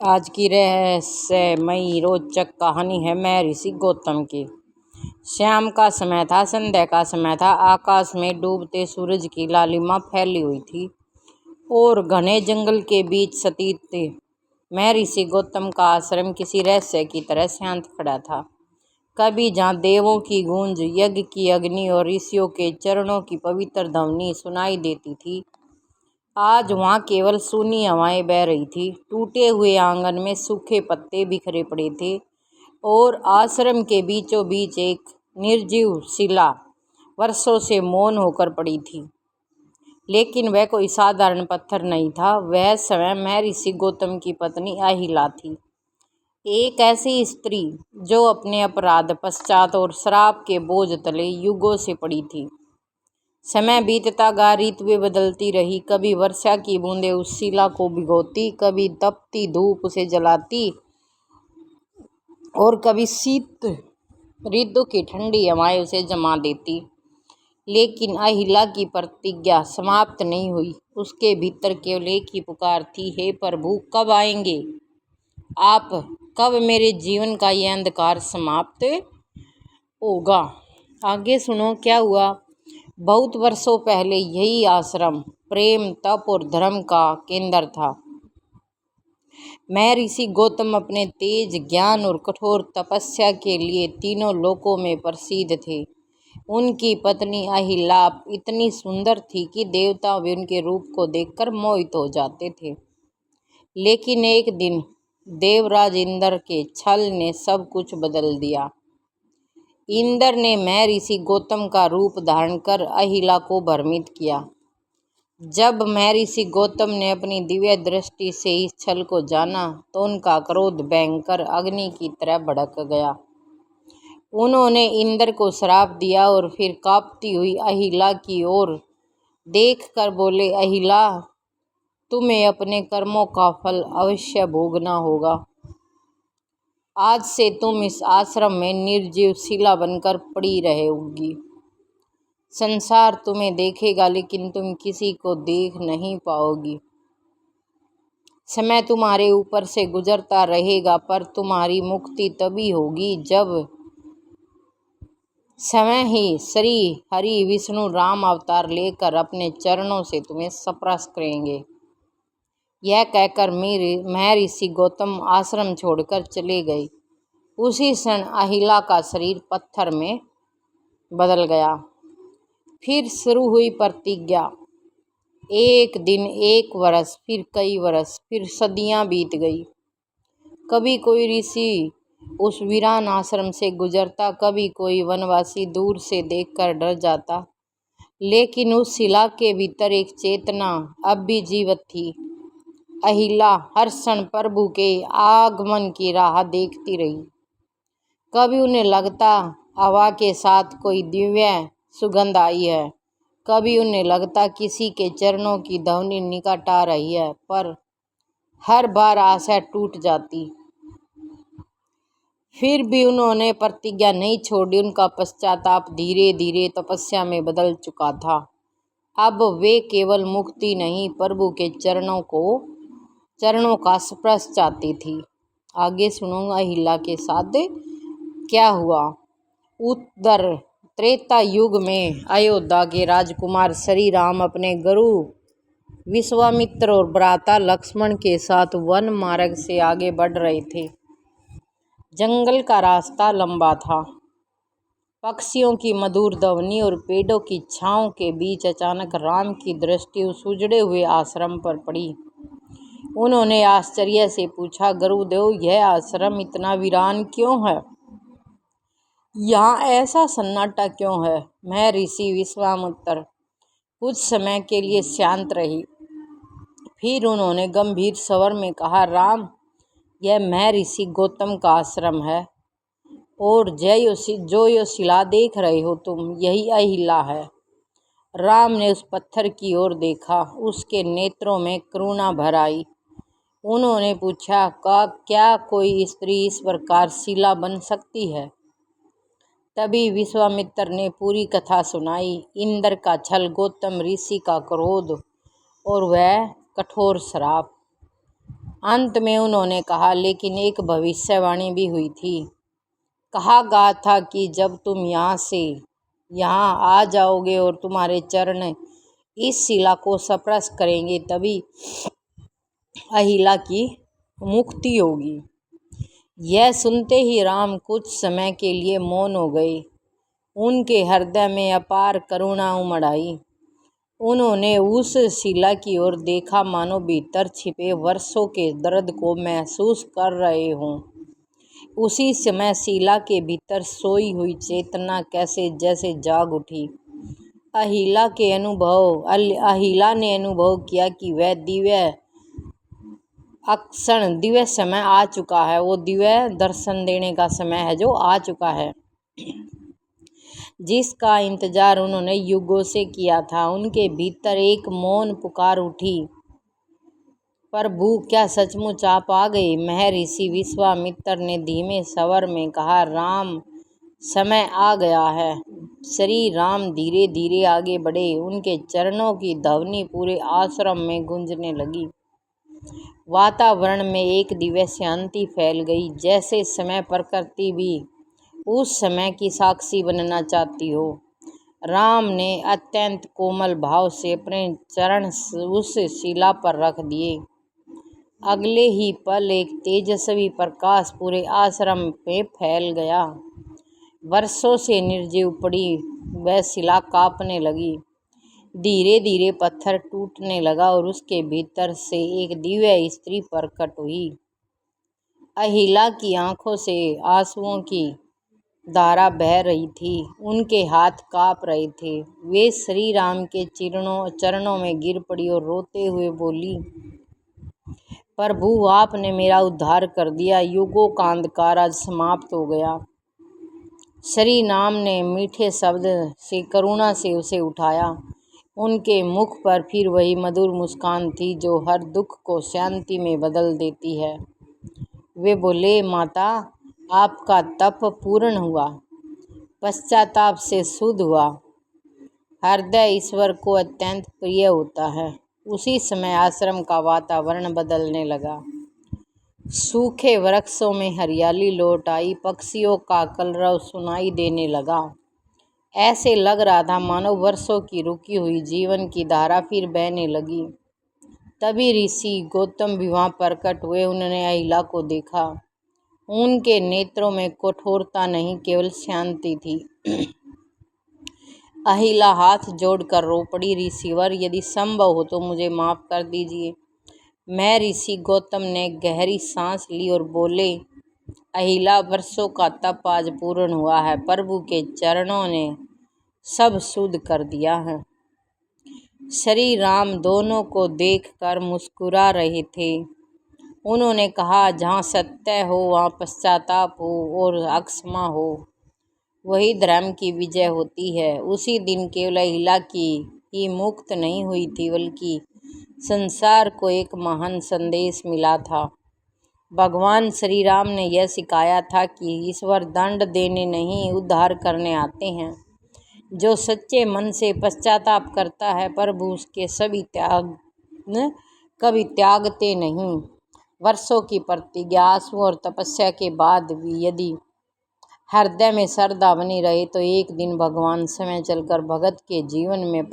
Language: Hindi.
आज की रहस्यमयी रोचक कहानी है महर्षि गौतम की। शाम का समय था, संध्या का समय था। आकाश में डूबते सूरज की लालिमा फैली हुई थी और घने जंगल के बीच स्थित महर्षि गौतम का आश्रम किसी रहस्य की तरह शांत खड़ा था। कभी जहाँ देवों की गूंज, यज्ञ की अग्नि और ऋषियों के चरणों की पवित्र ध्वनि सुनाई देती थी, आज वहाँ केवल सूनी हवाएं बह रही थी। टूटे हुए आंगन में सूखे पत्ते बिखरे पड़े थे और आश्रम के बीचों बीच एक निर्जीव शिला वर्षों से मौन होकर पड़ी थी। लेकिन वह कोई साधारण पत्थर नहीं था। वह स्वयं महर्षि गौतम की पत्नी अहिला थी, एक ऐसी स्त्री जो अपने अपराध, पश्चात और श्राप के बोझ तले युगों से पड़ी थी। समय बीतता गया, ऋतुएं बदलती रही। कभी वर्षा की बूंदें उस शिला को भिगोती, कभी तपती धूप उसे जलाती और कभी शीत ऋतु की ठंडी हवाएं उसे जमा देती। लेकिन अहिला की प्रतिज्ञा समाप्त नहीं हुई। उसके भीतर केवल एक ही पुकार थी, हे प्रभु, कब आएंगे आप? कब मेरे जीवन का यह अंधकार समाप्त होगा? आगे सुनो क्या हुआ। बहुत वर्षों पहले यही आश्रम प्रेम, तप और धर्म का केंद्र था। महर्षि गौतम अपने तेज ज्ञान और कठोर तपस्या के लिए तीनों लोकों में प्रसिद्ध थे। उनकी पत्नी अहिला इतनी सुंदर थी कि देवता भी उनके रूप को देखकर मोहित हो जाते थे। लेकिन एक दिन देवराज इंद्र के छल ने सब कुछ बदल दिया। इंद्र ने महर्षि गौतम का रूप धारण कर अहिला को भ्रमित किया। जब महर्षि गौतम ने अपनी दिव्य दृष्टि से इस छल को जाना तो उनका क्रोध भयंकर अग्नि की तरह भड़क गया। उन्होंने इंद्र को श्राप दिया और फिर कांपती हुई अहिला की ओर देखकर बोले, अहिला, तुम्हें अपने कर्मों का फल अवश्य भोगना होगा। आज से तुम इस आश्रम में निर्जीव शिला बनकर पड़ी रहोगी। संसार तुम्हें देखेगा लेकिन तुम किसी को देख नहीं पाओगी। समय तुम्हारे ऊपर से गुजरता रहेगा पर तुम्हारी मुक्ति तभी होगी जब समय ही श्री हरि विष्णु राम अवतार लेकर अपने चरणों से तुम्हें स्पर्श करेंगे। यह कहकर महर्षि गौतम आश्रम छोड़कर चले गए। उसी क्षण अहिला का शरीर पत्थर में बदल गया। फिर शुरू हुई प्रतिज्ञा। एक दिन, एक वर्ष, फिर कई वर्ष, फिर सदियां बीत गई। कभी कोई ऋषि उस वीरान आश्रम से गुजरता, कभी कोई वनवासी दूर से देखकर डर जाता। लेकिन उस शिला के भीतर एक चेतना अब भी जीवित थी। अहिला हर क्षण प्रभु के आगमन की राह देखती रही। कभी उन्हें लगता हवा के साथ कोई दिव्य सुगंध आई है, कभी उन्हें लगता किसी के चरणों की ध्वनि निकट आ रही है, पर हर बार आशा टूट जाती। फिर भी उन्होंने प्रतिज्ञा नहीं छोड़ी। उनका पश्चाताप धीरे धीरे तपस्या में बदल चुका था। अब वे केवल मुक्ति नहीं, प्रभु के चरणों का स्पर्श चाहती थी। आगे सुनूंगा अहिला के साथ क्या हुआ। उत्तर त्रेता युग में अयोध्या के राजकुमार श्री राम अपने गुरु विश्वामित्र और भ्राता लक्ष्मण के साथ वन मार्ग से आगे बढ़ रहे थे। जंगल का रास्ता लंबा था। पक्षियों की मधुर ध्वनि और पेड़ों की छांव के बीच अचानक राम की दृष्टि उस उजड़े हुए आश्रम पर पड़ी। उन्होंने आश्चर्य से पूछा, गुरुदेव, यह आश्रम इतना वीरान क्यों है? यहाँ ऐसा सन्नाटा क्यों है? महर्षि विश्वामित्र कुछ समय के लिए शांत रही। फिर उन्होंने गंभीर स्वर में कहा, राम, यह महर्षि गौतम का आश्रम है और जो यो शिला देख रहे हो तुम, यही अहिला है। राम ने उस पत्थर की ओर देखा। उसके नेत्रों में करुणा भर आई। उन्होंने पूछा, क्या कोई स्त्री इस प्रकार शिला बन सकती है? तभी विश्वामित्र ने पूरी कथा सुनाई। इंद्र का छल, गौतम ऋषि का क्रोध और वह कठोर श्राप। अंत में उन्होंने कहा, लेकिन एक भविष्यवाणी भी हुई थी। कहा गया था कि जब तुम यहाँ आ जाओगे और तुम्हारे चरण इस शिला को स्पर्श करेंगे, तभी अहिला की मुक्ति होगी। यह सुनते ही राम कुछ समय के लिए मौन हो गए। उनके हृदय में अपार करुणा उमड़ आई। उन्होंने उस शिला की ओर देखा, मानो भीतर छिपे वर्षों के दर्द को महसूस कर रहे हों। उसी समय शिला के भीतर सोई हुई चेतना कैसे जैसे जाग उठी। अहिला ने अनुभव किया कि वह दिव्य समय आ चुका है। वो दिव्य दर्शन देने का समय है जो आ चुका है, जिसका इंतजार उन्होंने युगों से किया था। उनके भीतर एक मौन पुकार उठी, प्रभु, क्या सचमुच आप आ गए? महर्षि विश्वामित्र ने धीमे स्वर में कहा, राम, समय आ गया है। श्री राम धीरे धीरे आगे बढ़े। उनके चरणों की ध्वनि पूरे आश्रम में गूंजने लगी। वातावरण में एक दिव्य शांति फैल गई, जैसे समय प्रकृति भी उस समय की साक्षी बनना चाहती हो। राम ने अत्यंत कोमल भाव से अपने चरण उस शिला पर रख दिए। अगले ही पल एक तेजस्वी प्रकाश पूरे आश्रम में फैल गया। वर्षों से निर्जीव पड़ी वह शिला कांपने लगी। धीरे धीरे पत्थर टूटने लगा और उसके भीतर से एक दिव्य स्त्री प्रकट हुई। अहिला की आंखों से आंसुओं की धारा बह रही थी। उनके हाथ कांप रहे थे। वे श्री राम के चरणों में गिर पड़ी और रोते हुए बोली, प्रभु, आपने मेरा उद्धार कर दिया। युगों का अंधकार आज समाप्त हो गया। श्री राम ने मीठे शब्द से करुणा से उसे उठाया। उनके मुख पर फिर वही मधुर मुस्कान थी जो हर दुख को शांति में बदल देती है। वे बोले, माता, आपका तप पूर्ण हुआ, पश्चाताप से शुद्ध हुआ। हृदय ईश्वर को अत्यंत प्रिय होता है। उसी समय आश्रम का वातावरण बदलने लगा। सूखे वृक्षों में हरियाली लौट आई। पक्षियों का कलरव सुनाई देने लगा। ऐसे लग रहा था मानो वर्षों की रुकी हुई जीवन की धारा फिर बहने लगी। तभी ऋषि गौतम भी वहां प्रकट हुए। उन्होंने अहिला को देखा। उनके नेत्रों में कठोरता नहीं, केवल शांति थी। अहिला हाथ जोड़कर रो पड़ी, ऋषिवर, यदि संभव हो तो मुझे माफ कर दीजिए। मैं ऋषि गौतम ने गहरी सांस ली और बोले, अहिला, वर्षों का तप आज पूर्ण हुआ है। प्रभु के चरणों ने सब शुद्ध कर दिया है। श्री राम दोनों को देखकर मुस्कुरा रहे थे। उन्होंने कहा, जहाँ सत्य हो वहाँ पश्चाताप हो और अक्षमा हो, वही धर्म की विजय होती है। उसी दिन केवल अहिला की ही मुक्त नहीं हुई थी, बल्कि संसार को एक महान संदेश मिला था। भगवान श्री राम ने यह सिखाया था कि ईश्वर दंड देने नहीं, उद्धार करने आते हैं। जो सच्चे मन से पश्चाताप करता है, प्रभु उसके सभी त्याग कभी त्यागते नहीं। वर्षों की प्रतिज्ञा, आंसू और तपस्या के बाद भी यदि हृदय में श्रद्धा बनी रहे तो एक दिन भगवान समय चलकर भगत के जीवन में